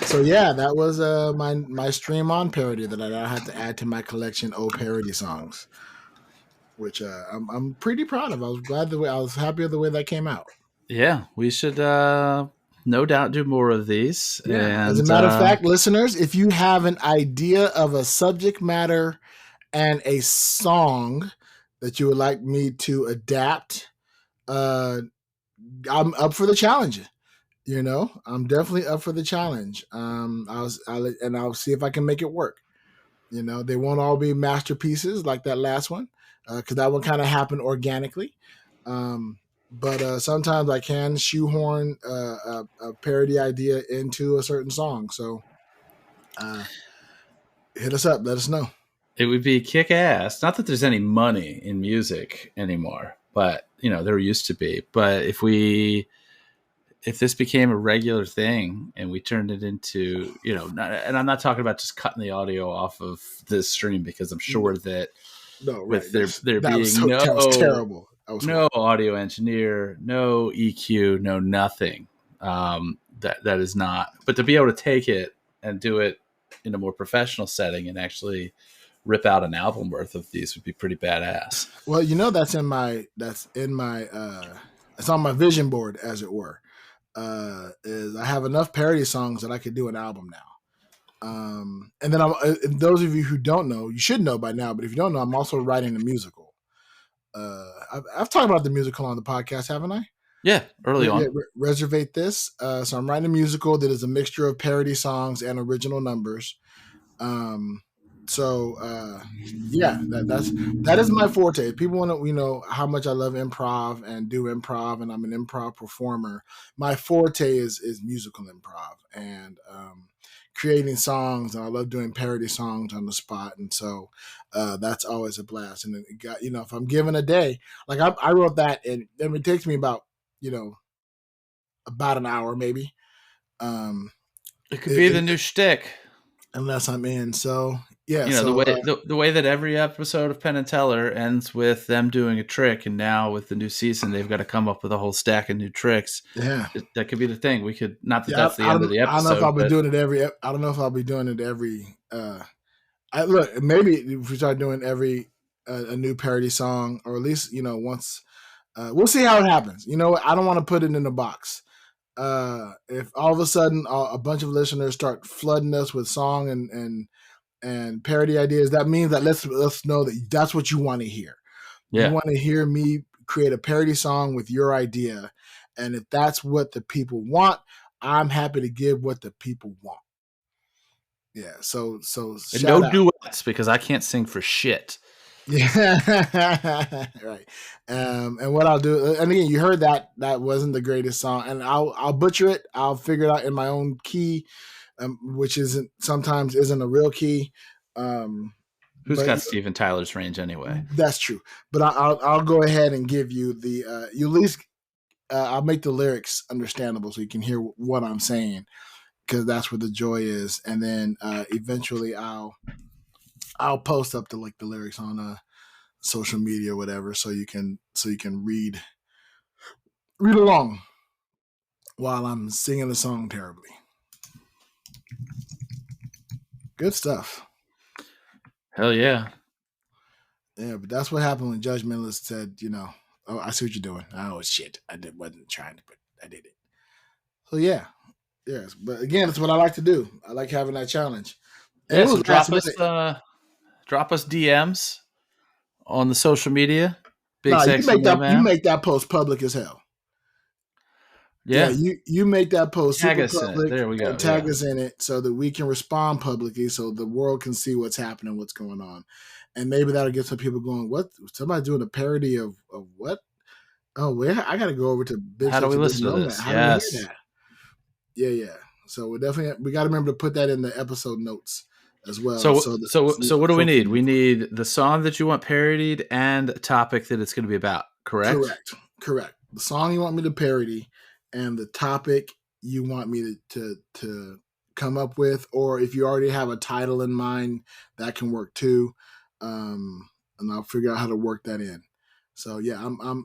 So yeah, that was my stream on parody that I now have to add to my collection of parody songs, which I'm pretty proud of. I was happy with the way that came out. Yeah, we should no doubt do more of these. Yeah. And, as a matter of fact, listeners, if you have an idea of a subject matter and a song that you would like me to adapt, I'm up for the challenge. You know, I'm definitely up for the challenge. I'll see if I can make it work. You know, they won't all be masterpieces like that last one, because that one kind of happened organically. But sometimes I can shoehorn a parody idea into a certain song. So hit us up. Let us know. It would be kick-ass. Not that there's any money in music anymore, but, you know, there used to be. But if this became a regular thing and we turned it into, you know, and I'm not talking about just cutting the audio off of this stream, because I'm sure that with there being that was terrible. No audio engineer, no EQ, no nothing. That is not. But to be able to take it and do it in a more professional setting and actually rip out an album worth of these would be pretty badass. Well, you know, it's on my vision board, as it were. Is I have enough parody songs that I could do an album now. And then those of you who don't know, you should know by now, but if you don't know, I'm also writing a musical. I've talked about the musical on the podcast, haven't I? Yeah, early on. Reservate this. So I'm writing a musical that is a mixture of parody songs and original numbers. So yeah, that is my forte. If people want to, how much I love improv and do improv, and I'm an improv performer. My forte is musical improv and creating songs, and I love doing parody songs on the spot. And so that's always a blast. And it got, if I'm given a day, like I wrote that, and it takes me about an hour maybe. It could be the new shtick. Unless I'm in. So yeah, the way that every episode of Penn and Teller ends with them doing a trick, and now with the new season, they've got to come up with a whole stack of new tricks. Yeah, that could be the thing. We could that's the end of the episode. I don't know if I'll be doing it every. I don't know if I'll be doing it every. Look, maybe if we start doing every a new parody song, or at least once. We'll see how it happens. I don't want to put it in a box. If all of a sudden a bunch of listeners start flooding us with song and parody ideas, that means that let's know that that's what you want to hear. Yeah. You want to hear me create a parody song with your idea, and if that's what the people want, I'm happy to give what the people want. Yeah. So and no duets, because I can't sing for shit. Yeah, right. And what I'll do, and again, you heard that wasn't the greatest song, and I'll butcher it. I'll figure it out in my own key, which sometimes isn't a real key. Who's got Steven Tyler's range anyway? That's true. But I'll go ahead and give you the you at least I'll make the lyrics understandable so you can hear what I'm saying, because that's where the joy is. And then eventually I'll post up the lyrics on social media or whatever, so you can read along while I'm singing the song terribly. Good stuff. Hell yeah. Yeah, but that's what happened when Judge Mentalist said, oh, I see what you're doing. Oh shit, wasn't trying to, but I did it. So yeah, yes. But again, it's what I like to do. I like having that challenge. Yeah, so drop us DMs on the social media. You make that post public as hell. Yeah, you make that post tag super public. There we go. Tag us in it so that we can respond publicly, so the world can see what's happening, what's going on, and maybe that'll get some people going. What? Somebody doing a parody of what? Oh, where? I got to go over to. How do we listen to this? How do we hear that? Yeah. So we got to remember to put that in the episode notes as well. So what do we need? We need the song that you want parodied and a topic that it's going to be about. Correct. The song you want me to parody and the topic you want me to come up with, or if you already have a title in mind, that can work too. And I'll figure out how to work that in. So yeah,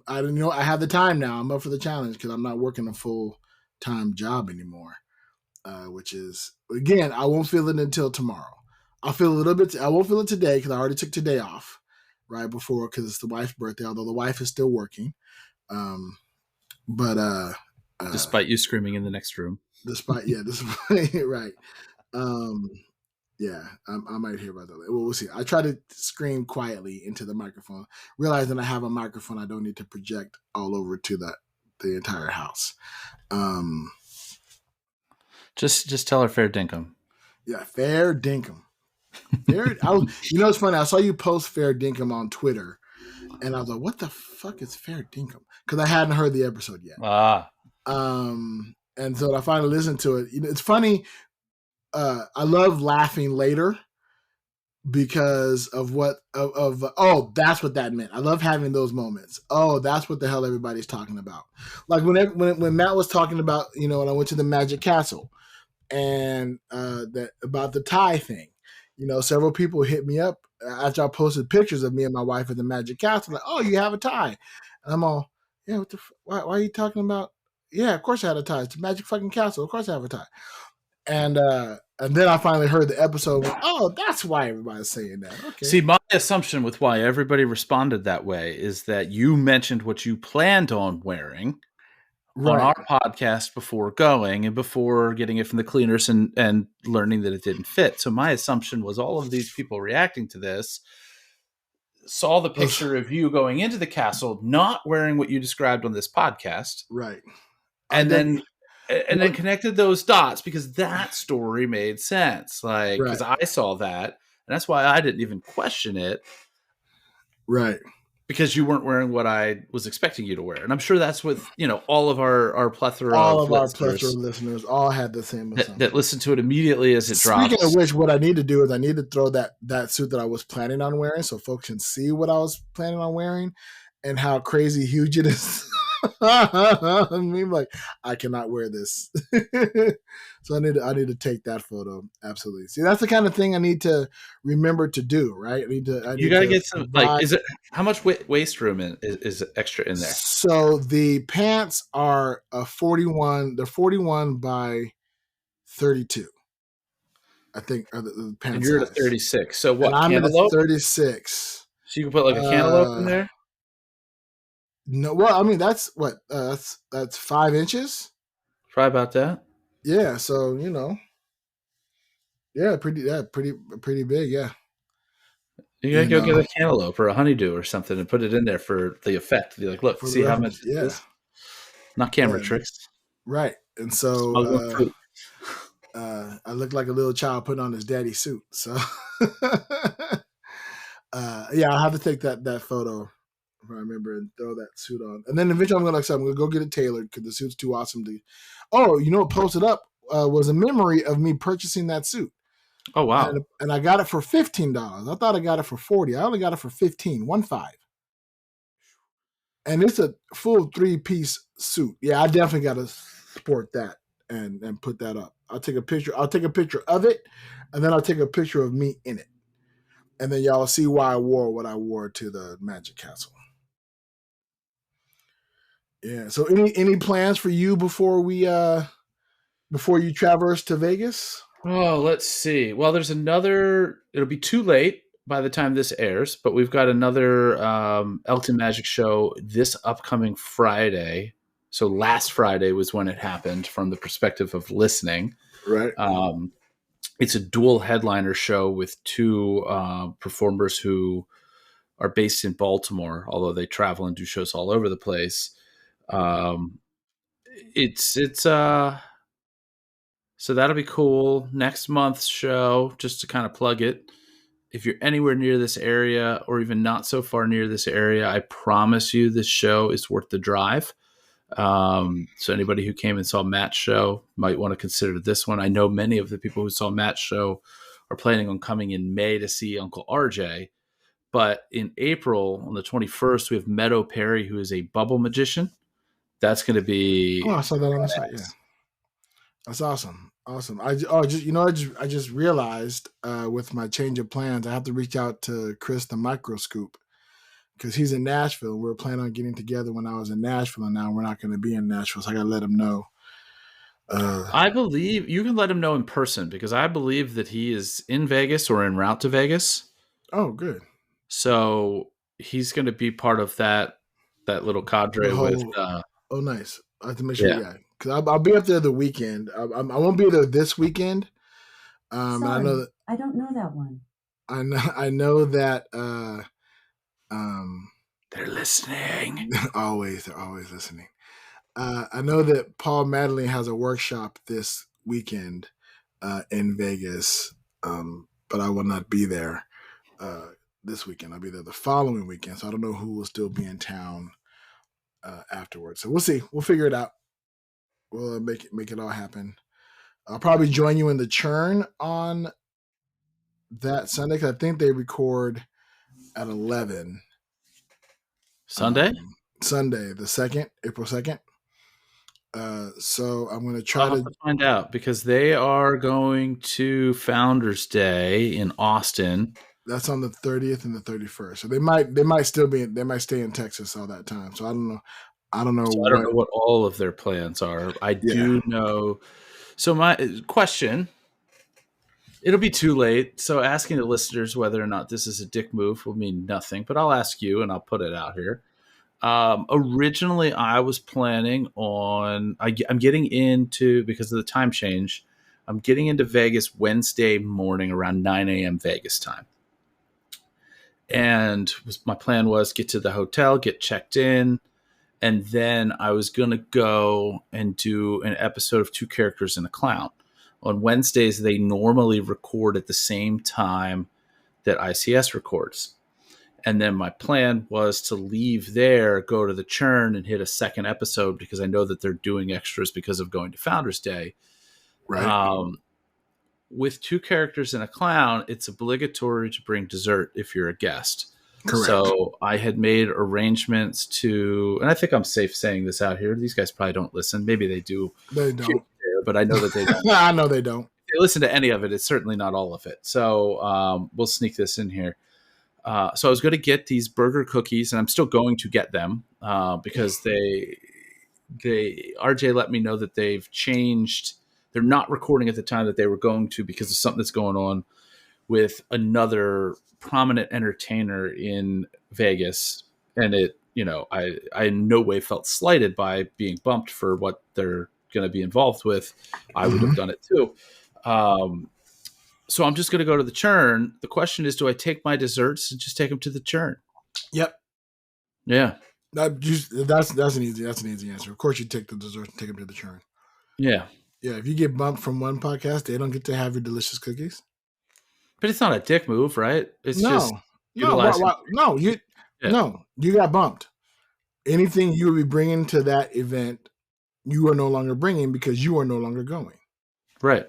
I don't know. I have the time now. I'm up for the challenge because I'm not working a full-time job anymore. Which is, again, I won't feel it until tomorrow. I'll feel a little bit. I won't feel it today because I already took today off right before, because it's the wife's birthday. Although the wife is still working, but despite you screaming in the next room, despite right, yeah, I might hear about that. Well, we'll see. I try to scream quietly into the microphone, realizing I have a microphone. I don't need to project all over to the entire house. Just tell her fair dinkum. Yeah, fair dinkum. It's funny. I saw you post fair dinkum on Twitter, and I was like, "What the fuck is fair dinkum?" Because I hadn't heard the episode yet. And so I finally listened to it. It's funny. I love laughing later because of that's what that meant. I love having those moments. Oh, that's what the hell everybody's talking about. Like when Matt was talking about, when I went to the Magic Castle and about the tie thing. Several people hit me up after I posted pictures of me and my wife at the Magic Castle. Like, oh, you have a tie. And I'm all, yeah, why are you talking about? Yeah, of course I had a tie. It's a Magic fucking Castle. Of course I have a tie. And then I finally heard the episode. Oh, that's why everybody's saying that. Okay. See, my assumption with why everybody responded that way is that you mentioned what you planned on wearing on our podcast before going and before getting it from the cleaners and learning that it didn't fit. So my assumption was all of these people reacting to this saw the picture of you going into the castle, not wearing what you described on this podcast. Right. And then connected those dots because that story made sense. Like, because I saw that And that's why I didn't even question it. Right. Because you weren't wearing what I was expecting you to wear. And I'm sure that's with, all of our plethora all of our listeners plethora of listeners all had the same assumption. that listen to it immediately as it drops. Speaking of which, what I need to do is I need to throw that suit that I was planning on wearing so folks can see what I was planning on wearing and how crazy huge it is. I mean, like, I cannot wear this. So I need to take that photo. Absolutely. See, that's the kind of thing I need to remember to do, right? You got to get some, is it, how much waist room is extra in there? So the pants are a 41, they're 41 by 32. I think are the pants. And you're size. at a 36. So what? And I'm cantaloupe? at a 36. So you can put like a cantaloupe in there? No, well, I mean that's what that's 5 inches. Try about that. Yeah, so pretty big. Yeah, You gotta go get a cantaloupe or a honeydew or something and put it in there for the effect. You're like, look, see how much? Yeah, not camera tricks, right? And so I look like a little child putting on his daddy's suit. So yeah, I'll have to take that photo. If I remember, and throw that suit on, and then eventually I'm gonna go get it tailored because the suit's too awesome to. Oh, what posted up was a memory of me purchasing that suit. Oh wow! And I got it for $15. I thought I got it for $40. I only got it for 15, 15. And it's a full 3-piece suit. Yeah, I definitely got to sport that and put that up. I'll take a picture of it, and then I'll take a picture of me in it, and then y'all see why I wore what I wore to the Magic Castle. Yeah. So any plans for you before you traverse to Vegas? Oh, let's see. Well, there's another. It'll be too late by the time this airs, but we've got another Elton Magic show this upcoming Friday. So last Friday was when it happened from the perspective of listening. Right. It's a dual headliner show with 2 performers who are based in Baltimore, although they travel and do shows all over the place. So that'll be cool. Next month's show, just to kind of plug it. If you're anywhere near this area or even not so far near this area, I promise you this show is worth the drive. So anybody who came and saw Matt's show might want to consider this one. I know many of the people who saw Matt's show are planning on coming in May to see Uncle RJ. But in April, on the 21st, we have Meadow Perry, who is a bubble magician. That's going to be... Oh, I saw that on the site, yeah. That's awesome. Awesome. I just realized with my change of plans, I have to reach out to Chris the Microscoop because he's in Nashville. We were planning on getting together when I was in Nashville, and now we're not going to be in Nashville, so I got to let him know. I believe you can let him know in person because I believe that he is in Vegas or en route to Vegas. Oh, good. So he's going to be part of that little cadre with. Oh, nice. I have to make sure. Yeah. Because I'll be up there the weekend. I won't be there this weekend. Sorry, I know I don't know that one. I know that. They're listening. They're always listening. I know that Paul Madeline has a workshop this weekend in Vegas, but I will not be there this weekend. I'll be there the following weekend, so I don't know who will still be in town afterwards. So we'll see. We'll figure it out. We'll make it all happen. I'll probably join you in the churn on that Sunday because I think they record at 11. Sunday? Sunday, the 2nd, April 2nd. So I'm going to try to find out because they are going to Founders Day in Austin. That's on the 30th and the 31st. So they might stay in Texas all that time. So I don't know. So I don't know what all of their plans are. I do know. So my question, it'll be too late. So asking the listeners whether or not this is a dick move will mean nothing, but I'll ask you and I'll put it out here. Originally I was planning on, I'm getting into, because of the time change, I'm getting into Vegas Wednesday morning around 9 a.m. Vegas time. And my plan was get to the hotel, get checked in, and then I was going to go and do an episode of Two Characters and a Clown. On Wednesdays, they normally record at the same time that ICS records. And then my plan was to leave there, go to the Churn, and hit a second episode because I know that they're doing extras because of going to Founders Day. Right. With 2 characters and a clown, it's obligatory to bring dessert if you're a guest. Correct. So I had made arrangements to, and I think I'm safe saying this out here. These guys probably don't listen. Maybe they do. They don't. But I know that they don't. I know they don't. If they listen to any of it, it's certainly not all of it. So we'll sneak this in here. So I was going to get these burger cookies, and I'm still going to get them because RJ let me know that they've changed. They're not recording at the time that they were going to because of something that's going on with another prominent entertainer in Vegas. And I in no way felt slighted by being bumped for what they're going to be involved with. I would have done it too. So I'm just going to go to the Churn. The question is, do I take my desserts and just take them to the Churn? Yep. Yeah. That's an easy answer. Of course, you take the dessert and take them to the Churn. Yeah. Yeah. If you get bumped from one podcast, they don't get to have your delicious cookies. But it's not a dick move, right? It's you got bumped. Anything you would be bringing to that event, you are no longer bringing because you are no longer going. Right.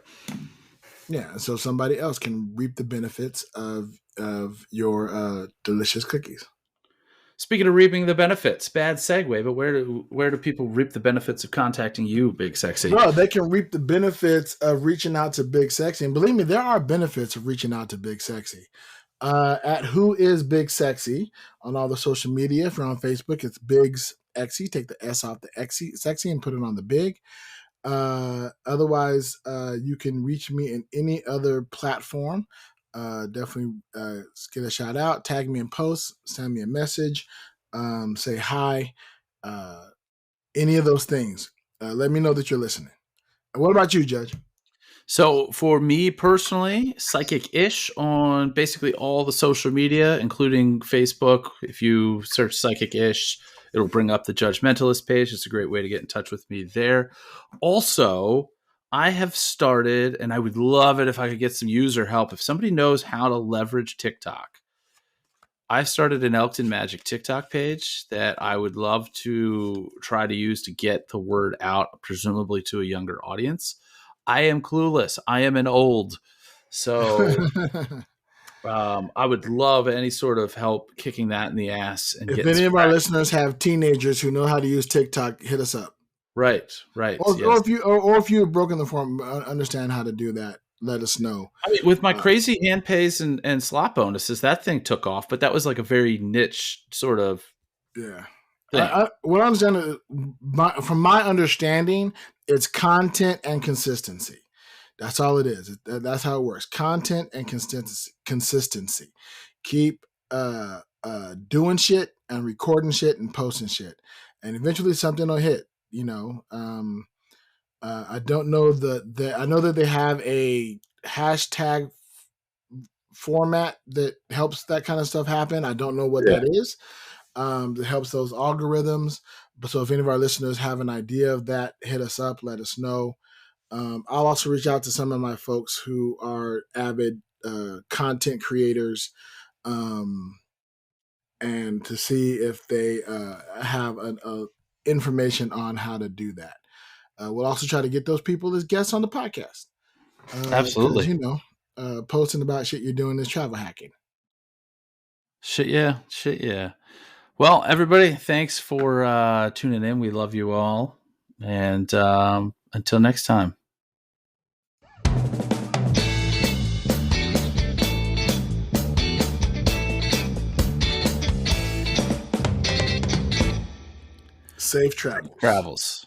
Yeah, so somebody else can reap the benefits of your delicious cookies. Speaking of reaping the benefits, bad segue, but where do people reap the benefits of contacting you, Big Sexy? Well, they can reap the benefits of reaching out to Big Sexy. And believe me, there are benefits of reaching out to Big Sexy. At Who is Big Sexy on all the social media. If you're on Facebook, it's Big's Exy. Take the S off the Exy, Sexy, and put it on the Big. Otherwise, you can reach me in any other platform. Definitely get a shout out, tag me in posts, send me a message, say hi, any of those things. Let me know that you're listening. What about you, Judge? So for me personally, Psychic-ish on basically all the social media, including Facebook. If you search Psychic-ish, it'll bring up the Judgmentalist page. It's a great way to get in touch with me there. Also, I have started, and I would love it if I could get some user help. If somebody knows how to leverage TikTok, I've started an Elkton Magic TikTok page that I would love to try to use to get the word out, presumably to a younger audience. I am clueless. I am an old. So I would love any sort of help kicking that in the ass. And if any of our listeners have teenagers who know how to use TikTok, hit us up. Right. Or if you've broken the form, understand how to do that, let us know. I mean, with my crazy hand pays and slot bonuses, that thing took off, but that was like a very niche sort of thing. What I understand is, from my understanding, it's content and consistency. That's all it is. That's how it works. Content and consistency. Keep doing shit and recording shit and posting shit, and eventually something will hit. I don't know I know that they have a hashtag format that helps that kind of stuff happen. I don't know what that is. That helps those algorithms. But so if any of our listeners have an idea of that, hit us up, let us know. I'll also reach out to some of my folks who are avid content creators, and to see if they have information on how to do that. We'll also try to get those people as guests on the podcast. Absolutely. Posting about shit you're doing is travel hacking. Shit yeah. Well, everybody, thanks for tuning in. We love you all. And until next time. Safe travels.